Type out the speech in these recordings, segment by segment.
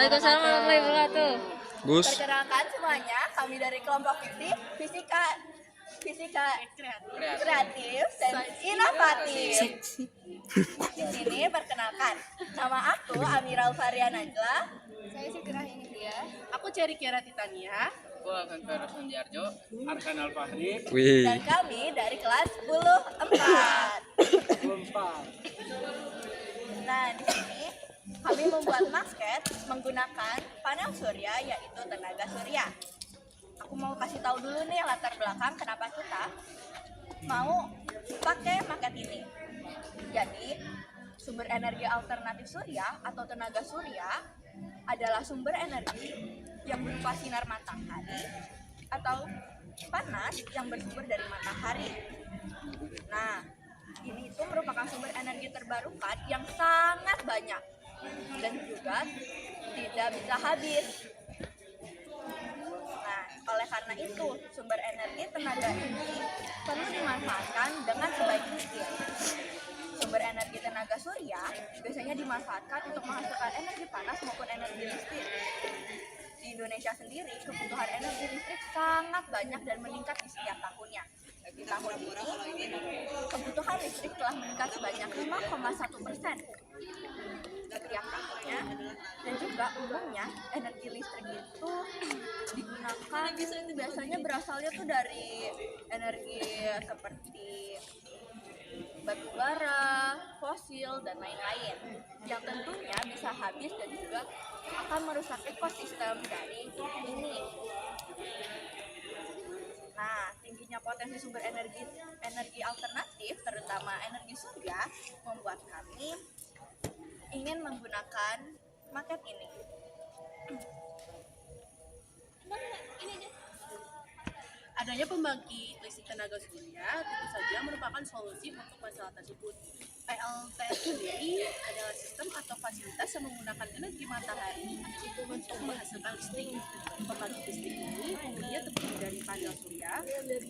Waalaikumsalam warahmatullahi wabarakatuh. Gus. Perkenalkan semuanya, kami dari kelompok Fisika Kreatif dan Inovatif. Di sini perkenalkan, nama aku Amira Alfaria Najla. Saya Sigrah India. Aku Cherry Kiara Titania. Aku akan Feros Sunjarjo, Arkan Alfahri. Wih. Dan kami dari kelas 10 4. Nah, di sini kami membuat masker menggunakan panel surya, yaitu tenaga surya. Aku mau kasih tahu dulu nih latar belakang kenapa kita mau pakai maket ini. Jadi, sumber energi alternatif surya atau tenaga surya adalah sumber energi yang berupa sinar matahari atau panas yang bersumber dari matahari. Nah, ini itu merupakan sumber energi terbarukan yang sangat banyak dan juga tidak bisa habis. Nah, oleh karena itu, sumber energi tenaga ini perlu dimanfaatkan dengan sebaik mungkin. Sumber energi tenaga surya biasanya dimanfaatkan untuk menghasilkan energi panas maupun energi listrik. Di Indonesia sendiri, kebutuhan energi listrik sangat banyak dan meningkat di setiap tahunnya. Di tahun ini, kebutuhan listrik telah meningkat sebanyak 5,1% setiap tahunnya, dan juga umumnya energi listrik itu digunakan biasanya berasalnya tuh dari energi seperti batu bara, fosil, dan lain-lain yang tentunya bisa habis dan juga akan merusak ekosistem dari ini. Nah, tingginya potensi sumber energi alternatif, terutama energi surya, membuat kami ingin menggunakan maket ini. Adanya pembangkit listrik tenaga surya tentu saja merupakan solusi untuk masalah tersebut. PLTS sendiri adalah sistem atau fasilitas yang menggunakan energi matahari untuk menghasilkan listrik. Pembangkit listrik ini umumnya terdiri dari panel surya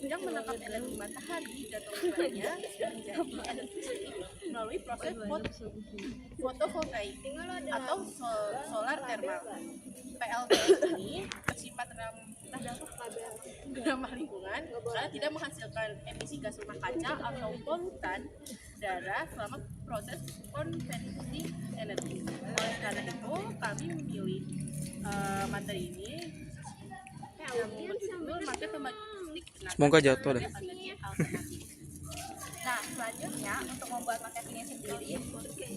yang menangkap energi matahari dan mengubahnya menjadi energi listrik melalui proses fotovoltaik atau solar thermal. PLTS ini bersifat ramah lingkungan karena tidak menghasilkan emisi gas rumah kaca atau polutan udara selama proses konversi energi. Oleh karena itu, kami memilih materi ini yang berjudul Maket Pembangkit Listrik Tenaga Semoga jatuh deh. Alternatif. Nah, selanjutnya untuk membuat maket ini sendiri,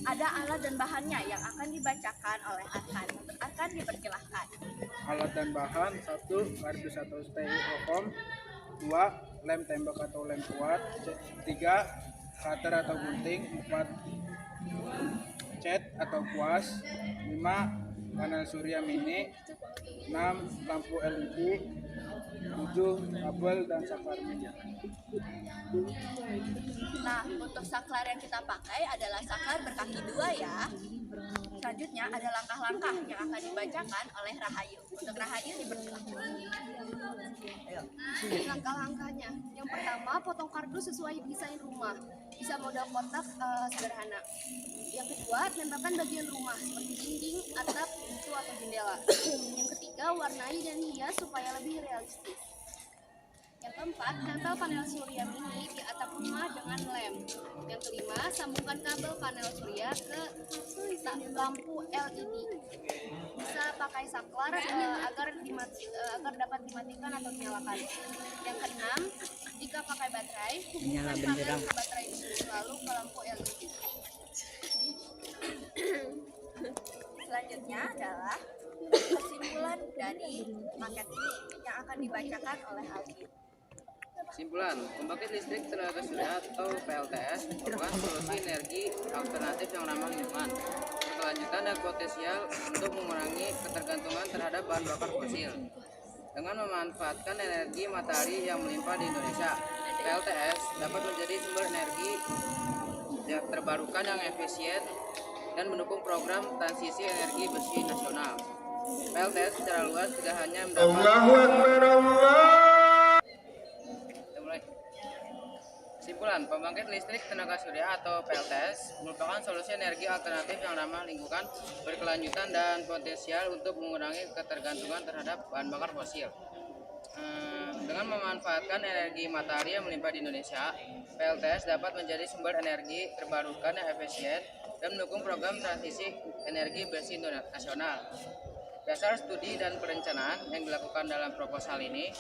ada alat dan bahannya yang akan dibacakan oleh Arkan. Untuk Arkan dipersilahkan. Alat dan bahan: 1. Kardus atau styrofoam. 2. Lem tembak atau lem kuat. 3. Cutter atau gunting. 4. Cat atau kuas. 5. Panel surya mini. 6. Lampu LED. 7. Kabel dan saklar minyak. Nah, untuk saklar yang kita pakai adalah saklar berkaki 2 ya. Selanjutnya ada langkah-langkah yang akan dibacakan oleh Rahayu. Untuk Rahayu dipersilakan. Langkah-langkahnya. Yang pertama, potong kardus sesuai desain rumah. Bisa model kotak sederhana. Yang kedua, tempelkan bagian rumah seperti dinding, atap, pintu atau jendela. Yang ketiga, warnai dan hias supaya lebih realistis. Yang keempat, tempel panel surya mini di atap rumah dengan lem. Yang kelima, sambungkan kabel panel surya ke lampu LED. Bisa pakai saklar agar dapat dimatikan atau dinyalakan. Yang keenam, jika pakai baterai, hubungkan panel ke baterai dulu lalu ke lampu LED. Selanjutnya adalah kesimpulan dari maket ini yang akan dibacakan oleh Alki. Kesimpulan, pembangkit listrik tenaga surya atau PLTS merupakan solusi energi alternatif yang ramah lingkungan, berkelanjutan dan potensial untuk mengurangi ketergantungan terhadap bahan bakar fosil. Dengan memanfaatkan energi matahari yang melimpah di Indonesia, PLTS dapat menjadi sumber energi yang terbarukan yang efisien dan mendukung program transisi energi bersih nasional. PLTS secara luas tidak hanya mendapat Kesimpulan, pembangkit listrik tenaga surya atau PLTS merupakan solusi energi alternatif yang ramah lingkungan, berkelanjutan, dan potensial untuk mengurangi ketergantungan terhadap bahan bakar fosil. Dengan memanfaatkan energi matahari yang melimpah di Indonesia, PLTS dapat menjadi sumber energi terbarukan yang efisien dan mendukung program transisi energi bersih nasional. Dasar studi dan perencanaan yang dilakukan dalam proposal ini,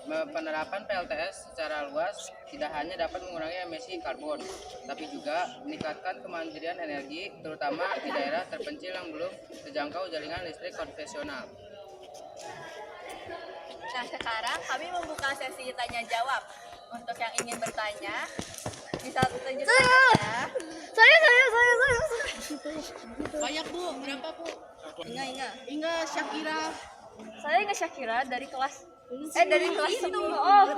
penerapan PLTS secara luas tidak hanya dapat mengurangi emisi karbon, tapi juga meningkatkan kemandirian energi, terutama di daerah terpencil yang belum terjangkau jaringan listrik konvensional. Nah, sekarang kami membuka sesi tanya jawab. Untuk yang ingin bertanya, bisa tunjuk tangan ya. Banyak Bu, berapa Bu? Inga. Syakira. Saya nggak Syakira dari kelas Dari kelas 10. Oh,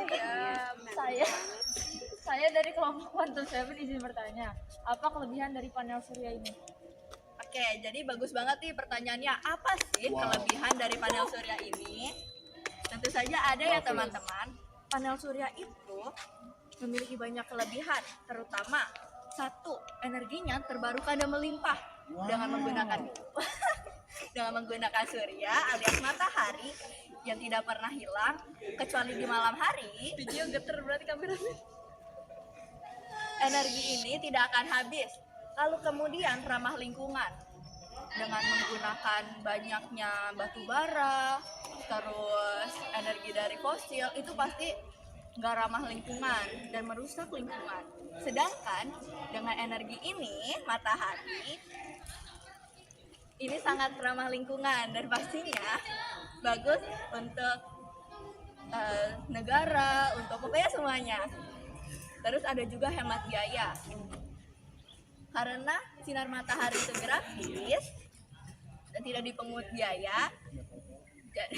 Ya. saya dari kelompok 127 izin bertanya. Apa kelebihan dari panel surya ini? Oke, jadi bagus banget nih pertanyaannya. Apa sih kelebihan dari panel surya ini? Tentu saja ada ya teman-teman. Panel surya itu memiliki banyak kelebihan, terutama satu, energinya terbarukan dan melimpah dengan menggunakan surya alias matahari yang tidak pernah hilang kecuali di malam hari. Video geter berarti kameranya. Energi ini tidak akan habis. Lalu kemudian ramah lingkungan dengan menggunakan banyaknya batu bara, terus energi dari fosil itu pasti nggak ramah lingkungan dan merusak lingkungan. Sedangkan dengan energi ini, matahari, ini sangat ramah lingkungan dan pastinya bagus untuk negara, untuk pokoknya semuanya. Terus ada juga hemat biaya. Karena sinar matahari itu gratis dan tidak dipungut biaya. Jadi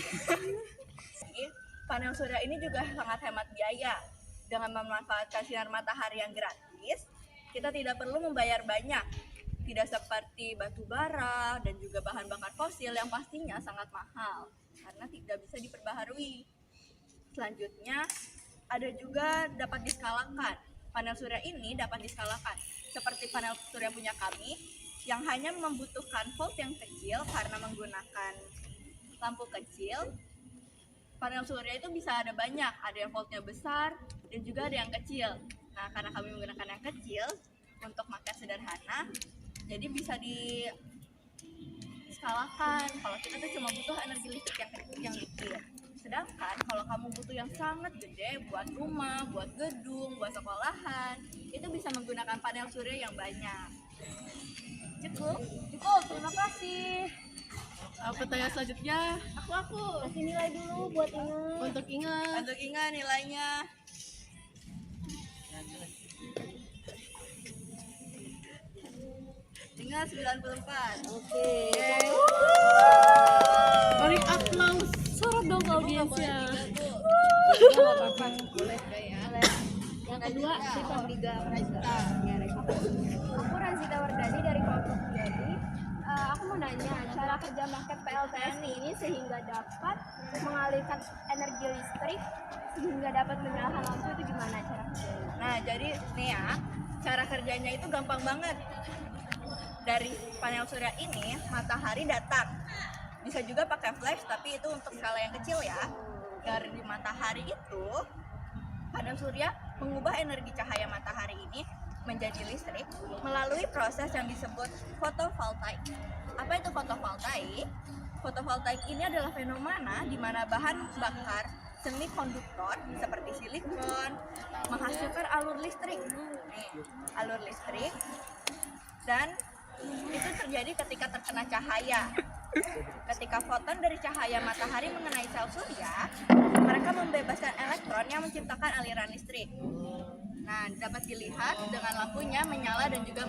panel surya ini juga sangat hemat biaya. Dengan memanfaatkan sinar matahari yang gratis, kita tidak perlu membayar banyak. Tidak seperti batu bara dan juga bahan bakar fosil yang pastinya sangat mahal karena tidak bisa diperbaharui. Selanjutnya, ada juga dapat diskalakan. Panel surya ini dapat diskalakan seperti panel surya punya kami yang hanya membutuhkan volt yang kecil karena menggunakan lampu kecil. Panel surya itu bisa ada banyak, ada yang voltnya besar dan juga ada yang kecil. Nah, karena kami menggunakan yang kecil untuk makan sederhana, jadi bisa diskalakan. Kalau kita tuh cuma butuh energi listrik yang kecil. Sedangkan kalau kamu butuh yang sangat gede buat rumah, buat gedung, buat sekolahan, itu bisa menggunakan panel surya yang banyak. Cukup, terima kasih. Pertanyaan selanjutnya, Aku. Kasih nilai dulu buat Inga. untuk Inga. Untuk Inga nilainya. Inga 94. Oke. Beri aplaus. Sorot dong ke audiensnya. Boleh ya. Yang kedua, Sifat Liga. Aku Razita Wardani dari kelompok Jadi. Aku mau nanya, cara kerja market PLTS ini sehingga dapat mengalirkan energi listrik sehingga dapat menyalakan lampu itu gimana cara kerjanya? Nah, jadi nih ya, cara kerjanya itu gampang banget. Dari panel surya ini, matahari datang. Bisa juga pakai flash, tapi itu untuk skala yang kecil ya. Dari matahari itu, panel surya mengubah energi cahaya matahari ini menjadi listrik melalui proses yang disebut fotovoltaik. Apa itu fotovoltaik? Fotovoltaik ini adalah fenomena di mana bahan bakar semikonduktor seperti silikon menghasilkan alur listrik. Nih, alur listrik, dan itu terjadi ketika terkena cahaya. Ketika foton dari cahaya matahari mengenai sel surya, mereka membebaskan elektron yang menciptakan aliran listrik. Nah, dapat dilihat dengan lampunya menyala dan juga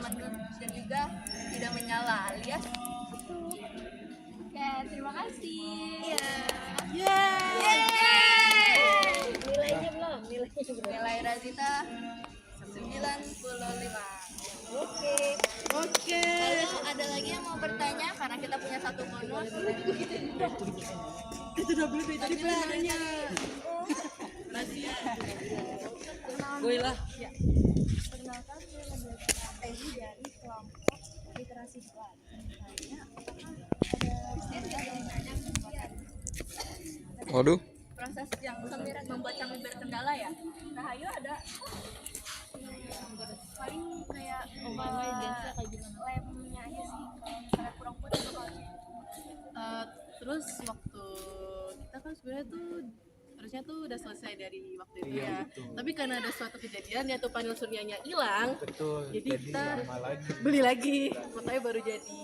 tidak menyala, alias itu. Oke, terima kasih. Iya. Nilainya belum? Nilai Razita 95. Oke. Kalau ada lagi yang mau bertanya, karena kita punya satu bonus. Itu udah beli dari pelajarannya. Kuy lah. Perkenalkan, saya Nabila Peggy dari kelompok literasi 2. Tanya, Waduh. Proses yang membuat kami berkendala ya. Rahayu ada paling kayak biasa kayak gimana? lemnya aja sih. Kalau misalnya kurang putih soalnya. Terus waktu kita kan sebenarnya tuh harusnya tuh udah selesai dari waktu itu ya. Tapi karena ada suatu kejadian yaitu panel suryanya hilang, Betul. jadi kita lama lagi. beli lagi, makanya baru jadi.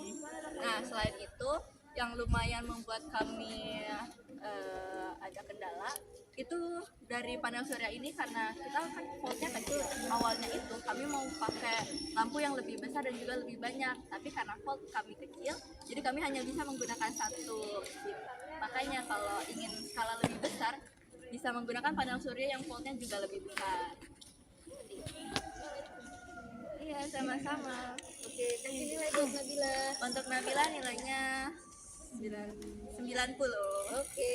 Nah, selain itu yang lumayan membuat kami ada kendala itu dari panel surya ini, karena kita kan voltnya kecil awalnya, itu kami mau pakai lampu yang lebih besar dan juga lebih banyak, tapi karena volt kami kecil jadi kami hanya bisa menggunakan satu. Makanya kalau ingin skala lebih besar bisa menggunakan panel surya yang voltnya juga lebih besar. Iya, sama-sama. Oke, kasih nilai buat Nabila. Untuk Nabila nilainya 90. Oke.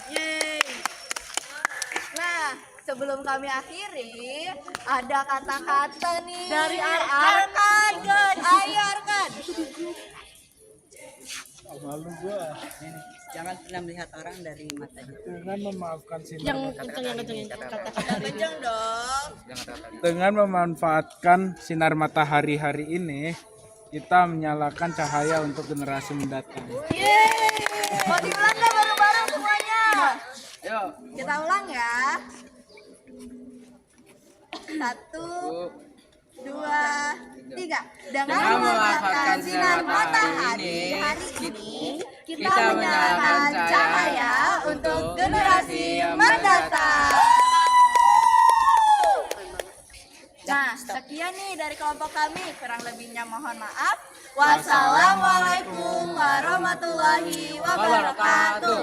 Yeay. Nah, sebelum kami akhiri, ada kata-kata nih Dari Arkan. Ayo Arkan. Malu gua. Jangan pernah melihat orang dari matanya. Dengan memaafkan sinar Yang kenceng kata-kata dari Kenceng dong. Dengan memanfaatkan sinar matahari hari ini, kita menyalakan cahaya untuk generasi mendatang. Yeay. Mau diulang nggak bareng-bareng semuanya? Yuk. Kita ulang ya. 1, 2, 3. Dengan memanfaatkan sinar matahari hari ini, kita menyalakan cahaya untuk generasi mendatang. Nah, sekian nih dari kelompok kami. Kurang lebihnya mohon maaf. Wassalamualaikum warahmatullahi wabarakatuh.